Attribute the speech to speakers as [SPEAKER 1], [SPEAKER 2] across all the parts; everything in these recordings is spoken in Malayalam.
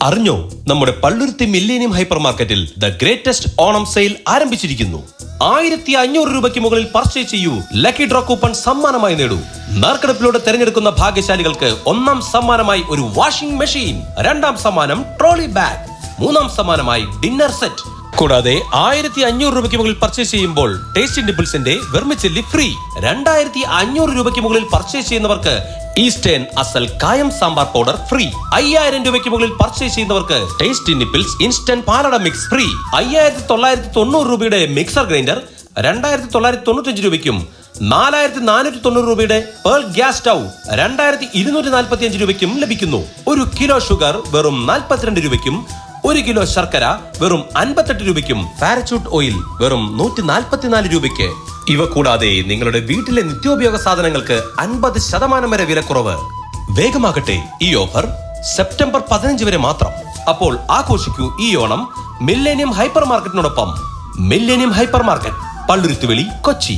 [SPEAKER 1] അറിഞ്ഞോ, നമ്മുടെ പള്ളുരുത്തി മില്ലേനിയം ഹൈപ്പർ മാർക്കറ്റിൽ ദ ഗ്രേറ്റസ്റ്റ് ഓണം സെയിൽ ആരംഭിച്ചിരിക്കുന്നു. 1500 രൂപയ്ക്ക് മുകളിൽ പർച്ചേസ് ചെയ്യൂ, ലക്കി ഡ്രോ കൂപ്പൺ സമ്മാനമായി നേടൂ. നറുക്കെടുപ്പിലൂടെ തെരഞ്ഞെടുക്കുന്ന ഭാഗ്യശാലികൾക്ക് ഒന്നാം സമ്മാനമായി ഒരു വാഷിംഗ് മെഷീൻ, രണ്ടാം സമ്മാനം ട്രോളി ബാഗ്, മൂന്നാം സമ്മാനമായി ഡിന്നർ സെറ്റ്. കൂടാതെ 1500 രൂപയ്ക്ക് മുകളിൽ പർച്ചേസ് ചെയ്യുമ്പോൾ ടേസ്റ്റി നിപ്പിൾസിന്റെ വെർമിച്ചെല്ലി ഫ്രീ. 2500 രൂപയ്ക്ക് മുകളിൽ പർച്ചേസ് ചെയ്യുന്നവർക്ക് ഈസ്റ്റേൺ അസൽ കായം സാമ്പാർ പൗഡർ ഫ്രീ. 5000 രൂപയ്ക്ക് മുകളിൽ പർച്ചേസ് ചെയ്യുന്നവർക്ക് ടേസ്റ്റി നിപ്പിൾസ് ഇൻസ്റ്റന്റ് പാലട മിക്സ് ഫ്രീ. 5990 രൂപയുടെ മിക്സർ ഗ്രൈൻഡർ 2995 രൂപയ്ക്കും 4490 രൂപയുടെ പേൾ ഗ്യാസ് സ്റ്റൗ 2245 രൂപയ്ക്കും ലഭിക്കുന്നു. 1 കിലോ ഷുഗർ വെറും 42 രൂപയ്ക്കും 1 കിലോ ശർക്കര വെറും 58 രൂപയ്ക്കും പാരച്യൂട്ട് ഓയിൽ വെറും 144 രൂപയ്ക്ക്. ഇവ കൂടാതെ നിങ്ങളുടെ വീട്ടിലെ നിത്യോപയോഗ സാധനങ്ങൾക്ക് 50% വരെ വിലക്കുറവ്. വേഗമാകട്ടെ, ഈ ഓഫർ സെപ്റ്റംബർ 15 വരെ മാത്രം. അപ്പോൾ ആഘോഷിക്കൂ ഈ ഓണം മില്ലേനിയം ഹൈപ്പർ മാർക്കറ്റിനോടൊപ്പം. Millennium hyper market, Palluruthuveli, Kochi.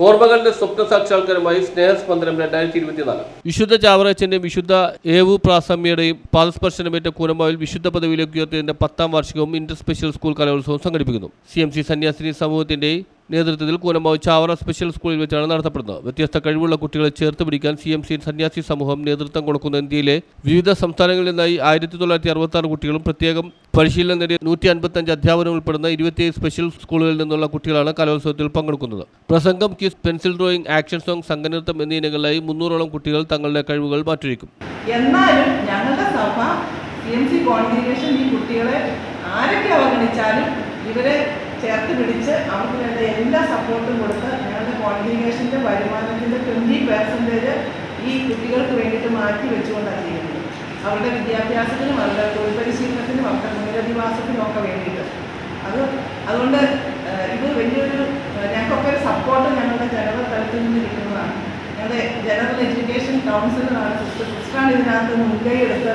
[SPEAKER 2] ഓർമ്മകളുടെ സ്വപ്ന സാക്ഷാത്കാരമായി സ്നേഹസ്പന്ദനം 2024. വിശുദ്ധ ചാവറച്ചന്റെയും വിശുദ്ധ ഏവു പ്രാസമ്യയുടെയും പാദസ്പർശനമേറ്റ കൂനമ്പാവിൽ വിശുദ്ധ പദവിയിലേക്ക് ഉയർത്തിയതിന്റെ 10ാം വാർഷികവും ഇന്റർ സ്പെഷ്യൽ സ്കൂൾ കലോത്സവം സംഘടിപ്പിക്കുന്നു. CMC സന്യാസിനി സമൂഹത്തിന്റെ നേതൃത്വത്തിൽ കൂനമ്പാവ് ചാവറ സ്പെഷ്യൽ സ്കൂളിൽ വെച്ചാണ് നടത്തപ്പെടുന്നത്. വ്യത്യസ്ത കഴിവുള്ള കുട്ടികളെ ചേർത്ത് പിടിക്കാൻ CMC സന്യാസി സമൂഹം നേതൃത്വം കൊടുക്കുന്ന ഇന്ത്യയിലെ വിവിധ സംസ്ഥാനങ്ങളിൽ നിന്നായി 1966 കുട്ടികളും പ്രത്യേകം പരിശീലനം നേടിയ 155 അധ്യാപനം ഉൾപ്പെടുന്ന 27 സ്പെഷ്യൽ സ്കൂളുകളിൽ നിന്നുള്ള കുട്ടികളാണ് കലോത്സവത്തിൽ പങ്കെടുക്കുന്നത്. പ്രസംഗം, quiz, pencil drawing, action song, സംഘനൃത്തം എന്നീ ഇനങ്ങളിലായി 300ഓളം കുട്ടികൾ തങ്ങളുടെ കഴിവുകൾ മാറ്റിവെക്കും.
[SPEAKER 3] എന്നാലും ഞങ്ങളുടെ സഭ CMC കോൺഗ്രിഗേഷൻ ഈ കുട്ടികളെ ആരൊക്കെ അവഗണിച്ചാലും ഇവരെ ചേർത്ത് പിടിച്ച് അവർക്ക് വേണ്ട എല്ലാ സപ്പോർട്ടും കൊടുത്ത് ഞങ്ങളുടെ കോൺഗ്രിഗേഷൻ്റെ വരുമാനത്തിൻ്റെ 20% ഈ കുട്ടികൾക്ക് വേണ്ടിയിട്ട് മാറ്റി വെച്ചുകൊണ്ടാണ് ചെയ്യുന്നത്. അവരുടെ വിദ്യാഭ്യാസത്തിനും അവരുടെ തൊഴിൽ പരിശീലനത്തിനും അവരുടെ പുനരധിവാസത്തിനും ഒക്കെ വേണ്ടിയിട്ട്. അതുകൊണ്ട് ഇത് വലിയൊരു ഞങ്ങൾക്കൊക്കെ ഒരു സപ്പോർട്ട് ഞങ്ങളുടെ ജനറൽ തലത്തിൽ നിന്ന് കിട്ടുന്നതാണ്. ഞങ്ങളുടെ ജനറൽ എഡ്യൂക്കേഷൻ കൗൺസിലാണ് സിസ്റ്ററാണ് ഇതിനകത്ത് മുൻകൈ എടുത്ത്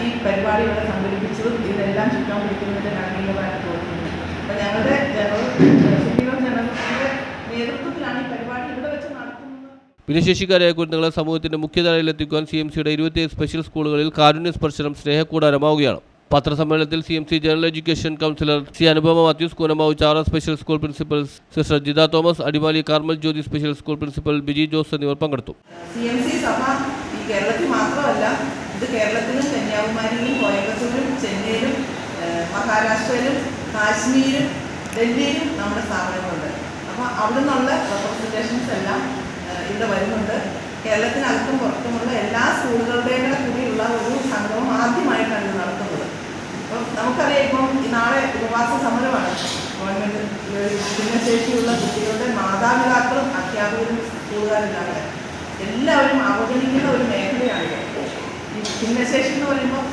[SPEAKER 3] ഈ പരിപാടി ഇവിടെ സംഘടിപ്പിച്ചതും ഇതെല്ലാം ചുറ്റാൻ പിടിക്കുന്നതിൻ്റെ ഗാംഭീര്യമായിട്ട് തോന്നുന്നത്. അപ്പോൾ ഞങ്ങളുടെ ജനറലിൻ്റെ നേതൃത്വത്തിലാണ് ഈ പരിപാടി ഇവിടെ വെച്ച് നടത്തുന്നത്.
[SPEAKER 2] ഭിന്നശേഷിക്കാരായ കുഞ്ഞുങ്ങളെ സമൂഹത്തിന്റെ മുഖ്യധാരയിലെത്തിക്കുവാൻ CMCയുടെ 27 സ്പെഷ്യൽ സ്കൂളുകളിൽ കാരുണ്യ സ്പർശനം സ്നേഹക്കൂടാരമാവുകയാണ്. പത്രസമ്മേളനത്തിൽ CMC general education councillor C. Anupama Mathews, Koonammavu Chavara special school principal sister Jitha Thomas, Adimali Carmel Jyothi special school principal Biji Jose എന്നിവർ പങ്കെടുത്തു.
[SPEAKER 3] CMC സഭ ഈ കേരളത്തിൽ മാത്രമല്ല, ഇത് കേരളത്തിലും കന്യാകുമാരിയിലും കോയമ്പത്തൂരും ചെന്നൈയിലും മഹാരാഷ്ട്രയിലും കാശ്മീരും ഡൽഹിയിലും നമ്മുടെ സ്ഥാപനങ്ങളുണ്ട്. അപ്പോൾ അവിടെ നിന്നുള്ള റെപ്രസെൻറ്റേഷൻസ് എല്ലാം ഇവിടെ വരുന്നുണ്ട്. കേരളത്തിനകത്തും പുറത്തുമുള്ള എല്ലാ സ്കൂളുകളുടെയും കൂടിയുള്ള ഒരു സംഗമം ആദ്യമായിട്ടാണ് ഇത് നടത്തുന്നത്. അപ്പം നമുക്കറിയാം, ഇപ്പം നാളെ ഉപവാസ സമരമാണ്. ഗവൺമെൻറ് ഭിന്നശേഷിയുള്ള കുട്ടികളുടെ മാതാപിതാക്കളും അധ്യാപകരും സ്കൂളുകാരെല്ലാം എല്ലാവരും അവഗണിക്കുന്ന ഒരു മേഖലയാണിത്. ഈ ഭിന്നശേഷി എന്ന് പറയുമ്പോൾ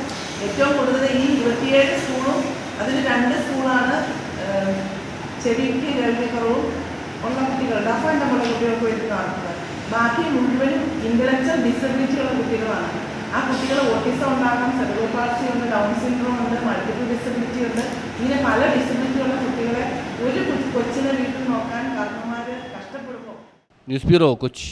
[SPEAKER 3] ഏറ്റവും കൂടുതൽ ഈ 27 സ്കൂളും അതിൽ 2 സ്കൂളാണ് ചെവിക്ക് കേൾവിക്കുറവും ഉള്ള കുട്ടികളുടെ അഫൻഡമുള്ള കുട്ടികൾക്ക് വേണ്ടി നടത്തുന്നത്. ബാക്കി മുഴുവനും ഇൻ്റലക്ച്വൽ ഡിസബിലിറ്റിയുള്ള കുട്ടികളാണ്. ആ കുട്ടികൾ ഓട്ടിസം ഉണ്ടാകാം, സെറിബ്രൽ പാൾസി ഉണ്ട്, ഡൗൺ സിൻഡ്രോം ഉണ്ട്, മൾട്ടിപ്പിൾ ഡിസബിലിറ്റി ഉണ്ട്. ഇങ്ങനെ പല ഡിസബിലിറ്റിയുള്ള കുട്ടികളെ ഒരു കൊച്ചിനെ വീട്ടിൽ നോക്കാൻ കാരണന്മാർ കഷ്ടപ്പെടുമ്പോൾ.
[SPEAKER 2] News bureau, Kochi.